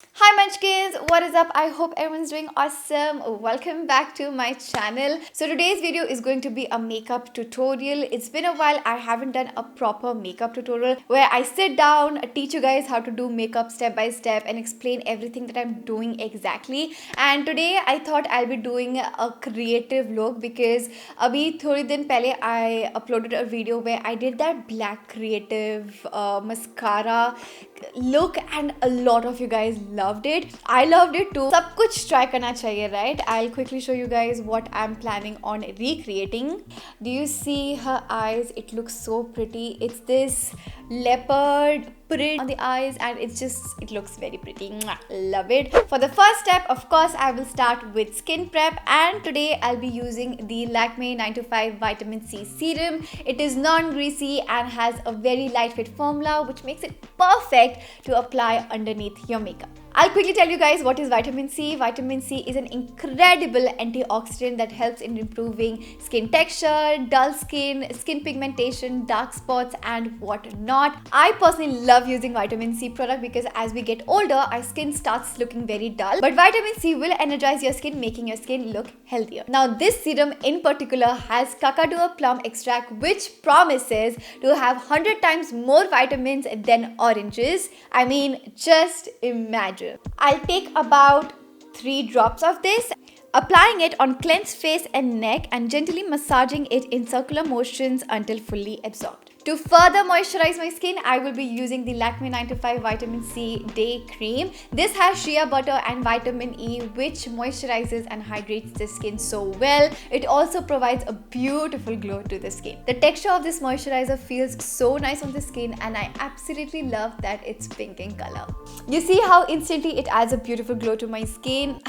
Hi Munchkins, what is up? I hope everyone's doing awesome. Welcome back to my channel. So today's video is going to be a makeup tutorial. It's been a while I haven't done a proper makeup tutorial where I sit down, teach you guys how to do makeup step by step and explain everything that I'm doing exactly. And today I thought I'll be doing a creative look because abhi thodi din pehle I uploaded a video where I did that black creative mascara look and a lot of you guys loved it. I loved it too. सब कुछ try करना चाहिए, right? I'll quickly show you guys what I'm planning on recreating. Do you see her eyes? It looks so pretty. It's this leopard print on the eyes and it looks very pretty. Mwah. Love it. For the first step, of course, I will start with skin prep, and today I'll be using the Lakme 9 to 5 Vitamin C Serum. It is non-greasy and has a very lightweight formula which makes it perfect to apply underneath your makeup. I'll quickly tell you guys what is vitamin C. Vitamin C is an incredible antioxidant that helps in improving skin texture, dull skin, skin pigmentation, dark spots and whatnot. I personally love using vitamin C product because as we get older, our skin starts looking very dull. But vitamin C will energize your skin, making your skin look healthier. Now this serum in particular has Kakadu plum extract which promises to have 100 times more vitamins than oranges. I mean, just imagine. I'll take about 3 drops of this, applying it on cleansed face and neck and gently massaging it in circular motions until fully absorbed. To further moisturize my skin, I will be using the Lakme 9 to 5 Vitamin C Day Cream. This has shea butter and vitamin E which moisturizes and hydrates the skin so well. It also provides a beautiful glow to the skin. The texture of this moisturizer feels so nice on the skin and I absolutely love that it's pink in color. You see how instantly it adds a beautiful glow to my skin?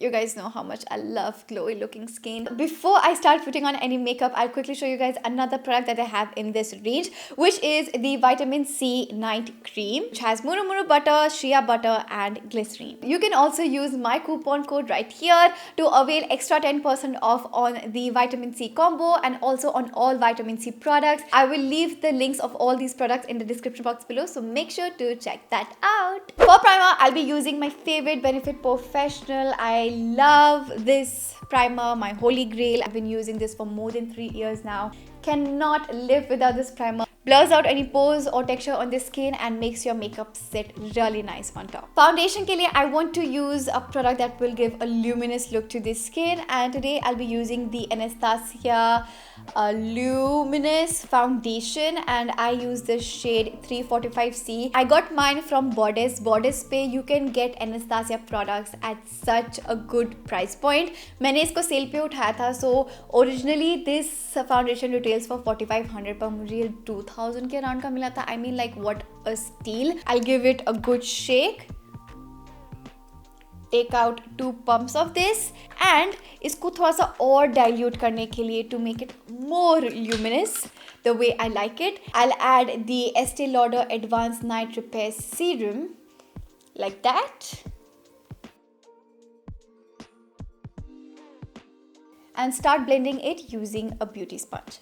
You guys know how much I love glowy looking skin. Before I start putting on any makeup, I'll quickly show you guys another product that I have in this range, which is the Vitamin C Night Cream, which has Muru Muru butter, shea butter and glycerine. You can also use my coupon code right here to avail extra 10% off on the Vitamin C combo and also on all Vitamin C products. I will leave the links of all these products in the description box below, so make sure to check that out. For primer, I'll be using my favorite Benefit Professional. I love this primer, my holy grail. I've been using this for more than 3 years now. Cannot live without this primer. Blurs out any pores or texture on the skin and makes your makeup sit really nice on top. Foundation ke liye, I want to use a product that will give a luminous look to the skin, and today I'll be using the Anastasia Luminous Foundation and I use the shade 345C. I got mine from Bodice. Bodice पे you can get Anastasia products at such a good price point. मैंने इसको cell पे उठाया था, so originally this foundation retails for 4500 पर मुझे 2000 के around का मिला था. I mean like what a steal. I'll give it a good shake. Take out 2 pumps of this and इसको थोड़ा सा और dilute करने के लिए to make it more luminous the way I like it, I'll add the Estee Lauder Advanced Night Repair Serum like that and start blending it using a beauty sponge.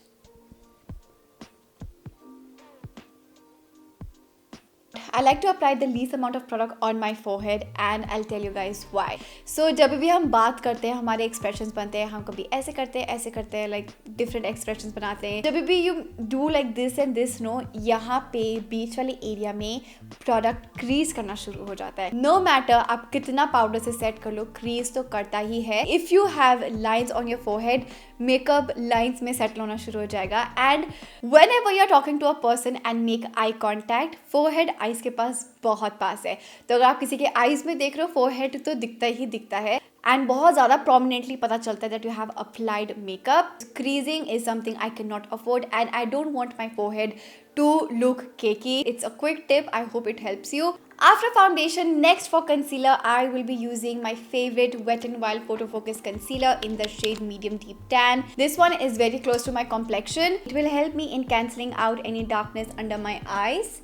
I like to apply the least amount of product on my forehead and I'll tell you guys why. So जब भी हम बात करते हैं हमारे expressions बनते हैं, हम कभी ऐसे करते हैं like different expressions बनाते हैं. जब भी you do like this and this, no, यहाँ पे बीच वाले area में product crease करना शुरू हो जाता है. No matter आप कितना powder से set कर लो, crease तो करता ही है. If you have lines on your forehead, makeup lines में settle होना शुरू हो जाएगा. And whenever you're talking to a person and make eye contact, forehead eyes के पास बहुत पास है, तो अगर आप किसी के आईज में देख रहे हो फोरहेड तो दिखता ही दिखता है एंड बहुत ज़्यादा प्रोमिनेंटली पता चलता है that you have applied makeup. Creasing is something I can not afford and I don't want my forehead to look cakey. It's a quick tip. I hope it helps you. After foundation, next for concealer, I will be using my favorite Wet n Wild Photo Focus Concealer in the shade Medium Deep Tan. This one is very close to my complexion. It will help me in cancelling out any darkness under my eyes.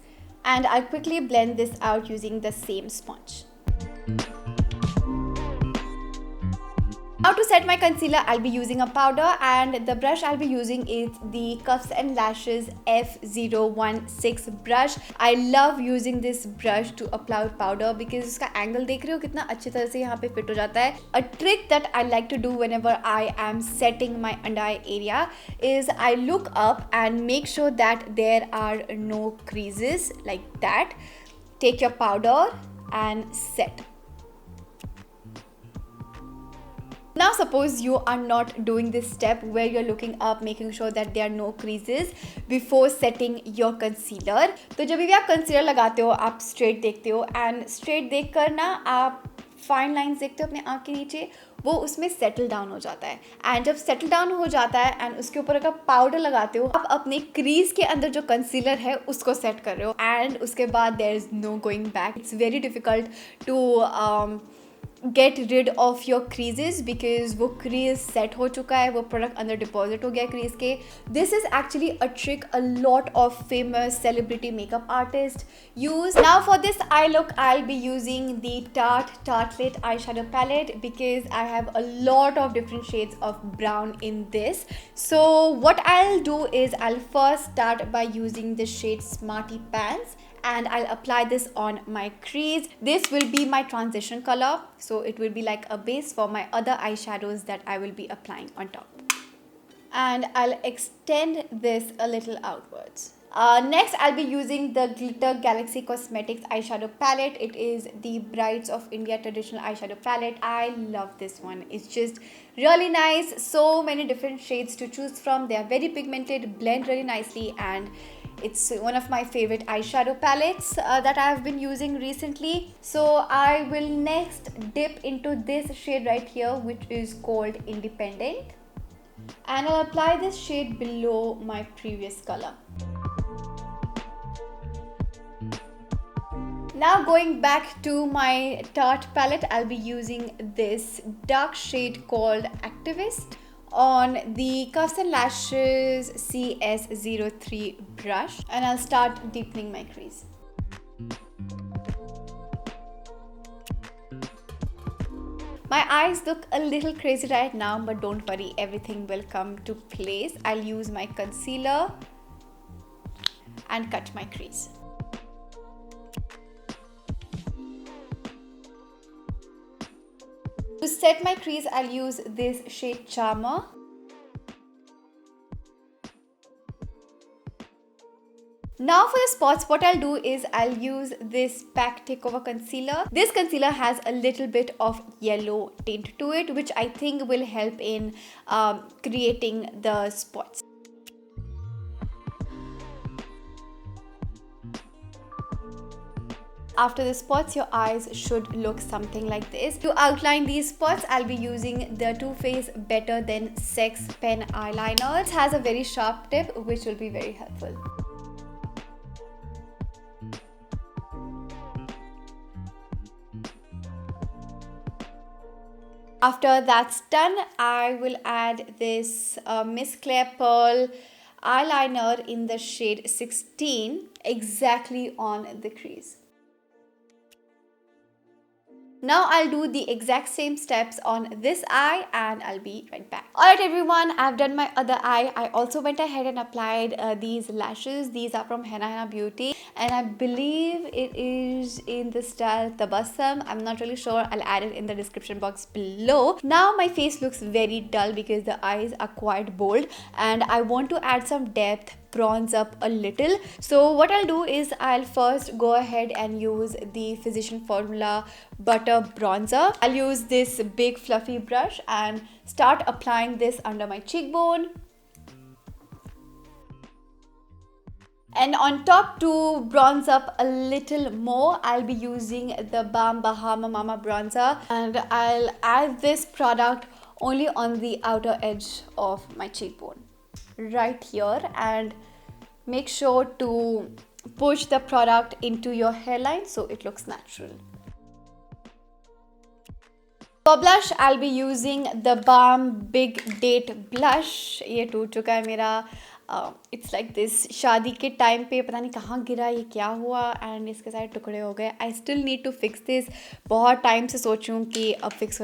And I'll quickly blend this out using the same sponge. Now to set my concealer, I'll be using a powder, and the brush I'll be using is the Cuffs and Lashes F016 brush. I love using this brush to apply powder because इसका angle देख रहे हो कितना अच्छी तरह से यहाँ पे fit हो जाता है. A trick that I like to do whenever I am setting my under eye area is I look up and make sure that there are no creases like that. Take your powder and set. Now suppose you are not doing this step where you're looking up, making sure that there are no creases before setting your concealer. तो जब भी आप concealer लगाते हो आप straight देखते हो, and straight देख कर ना आप fine lines देखते हो अपने आँख के नीचे, वो उसमें settle down हो जाता है. And जब settle down हो जाता है and उसके ऊपर अगर powder लगाते हो, आप अपने crease के अंदर जो concealer है उसको set कर रहे हो, and उसके बाद there is no going back. It's very difficult to get rid of your creases because वो crease set हो चुका है, वो product अंदर deposit हो गया crease के. This is actually a trick a lot of famous celebrity makeup artists use. Now for this eye look, I'll be using the Tarte Tartelette eyeshadow palette because I have a lot of different shades of brown in this. So what I'll do is I'll first start by using the shade Smarty Pants, and I'll apply this on my crease. This will be my transition color, so it will be like a base for my other eyeshadows that I will be applying on top. And I'll extend this a little outwards. Next, I'll be using the Glitter Galaxy Cosmetics eyeshadow palette. It is the Brides of India traditional eyeshadow palette. I love this one. It's just really nice. So many different shades to choose from. They are very pigmented, blend really nicely, and it's one of my favorite eyeshadow palettes that I have been using recently. So I will next dip into this shade right here, which is called Independent, and I'll apply this shade below my previous color. Now going back to my Tarte palette, I'll be using this dark shade called Activist on the Cuffs and Lashes CS03 brush, and I'll start deepening my crease. My eyes look a little crazy right now, but don't worry, everything will come to place. I'll use my concealer and cut my crease. To set my crease, I'll use this shade Charmer. Now for the spots, what I'll do is I'll use this PAC Takeover Concealer. This concealer has a little bit of yellow tint to it, which I think will help in creating the spots. After the spots, your eyes should look something like this. To outline these spots, I'll be using the Too Faced Better Than Sex pen eyeliner. It has a very sharp tip, which will be very helpful. After that's done, I will add this Miss Claire Pearl eyeliner in the shade 16 exactly on the crease. Now I'll do the exact same steps on this eye and I'll be right back. Alright everyone, I've done my other eye. I also went ahead and applied these lashes. These are from Henna Henna Beauty and I believe it is in the style Tabassum. I'm not really sure. I'll add it in the description box below. Now my face looks very dull because the eyes are quite bold and I want to add some depth, bronze up a little. So what I'll do is I'll first go ahead and use the Physician Formula Butter Bronzer. I'll use this big fluffy brush and start applying this under my cheekbone. And on top, to bronze up a little more, I'll be using the Balm Bahama Mama bronzer and I'll add this product only on the outer edge of my cheekbone right here, and make sure to push the product into your hairline so it looks natural. For blush, I'll be using the Balm Big Date blush. ये टूट चुका है मेरा. It's like this, शादी के time पे पता नहीं कहाँ गिरा, ये क्या हुआ, एंड इसके सारे टुकड़े हो गए. I still need to fix this. बहुत टाइम से सोचूं कि अब फिक्स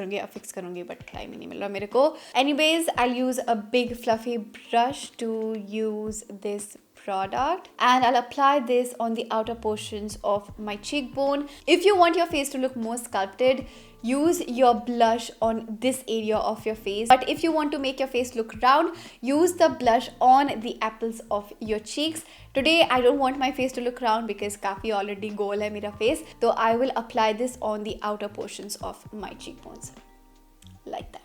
करूँगी बट टाइम ही नहीं मिल रहा मेरे को. Anyways, I use a big fluffy brush to use this product, and I'll apply this on the outer portions of my cheekbone. If you want your face to look more sculpted, use your blush on this area of your face, but if you want to make your face look round, use the blush on the apples of your cheeks. Today I don't want my face to look round because काफी already गोल है मेरा face, so I will apply this on the outer portions of my cheekbones like that.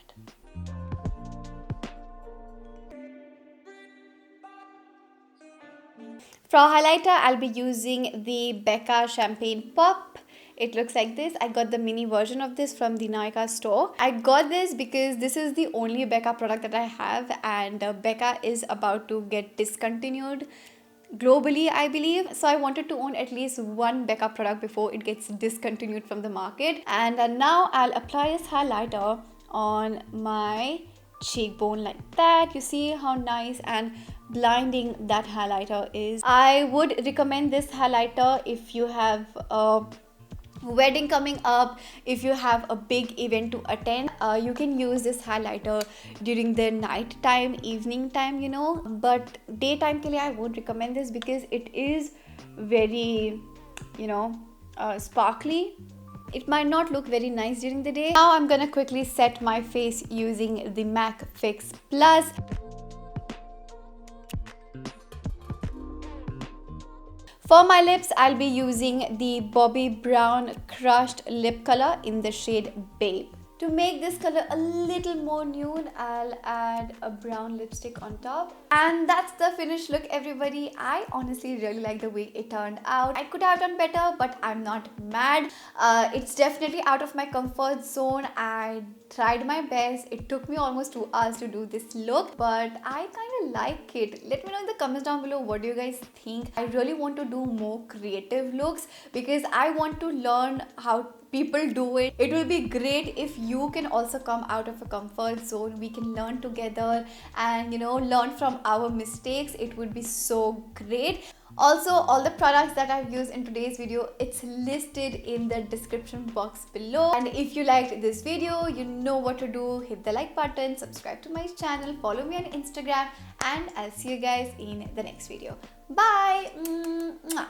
For highlighter, I'll be using the Becca Champagne Pop. It looks like this. I got the mini version of this from the Nykaa store. I got this because this is the only Becca product that I have, and Becca is about to get discontinued globally, I believe. So I wanted to own at least one Becca product before it gets discontinued from the market. And now I'll apply this highlighter on my cheekbone like that. You see how nice and blinding that highlighter is. I would recommend this highlighter if you have a wedding coming up, if you have a big event to attend. You can use this highlighter during the night time, evening time, you know, but daytime ke liye I won't recommend this because it is very, you know, sparkly. It might not look very nice during the day. Now I'm gonna quickly set my face using the MAC Fix Plus. For my lips, I'll be using the Bobbi Brown Crushed Lip Color in the shade Babe. To make this color a little more nude, I'll add a brown lipstick on top. And that's the finished look, everybody. I honestly really like the way it turned out. I could have done better, but I'm not mad. It's definitely out of my comfort zone. I tried my best. It took me almost 2 hours to do this look, but I kind of like it. Let me know in the comments down below what do you guys think. I really want to do more creative looks because I want to learn how people do it. It will be great if you can also come out of a comfort zone. We can learn together and, you know, learn from our mistakes. It would be so great. Also, all the products that I've used in today's video, it's listed in the description box below. And if you liked this video, you know what to do. Hit the like button, subscribe to my channel, follow me on Instagram, and I'll see you guys in the next video. Bye! Mwah.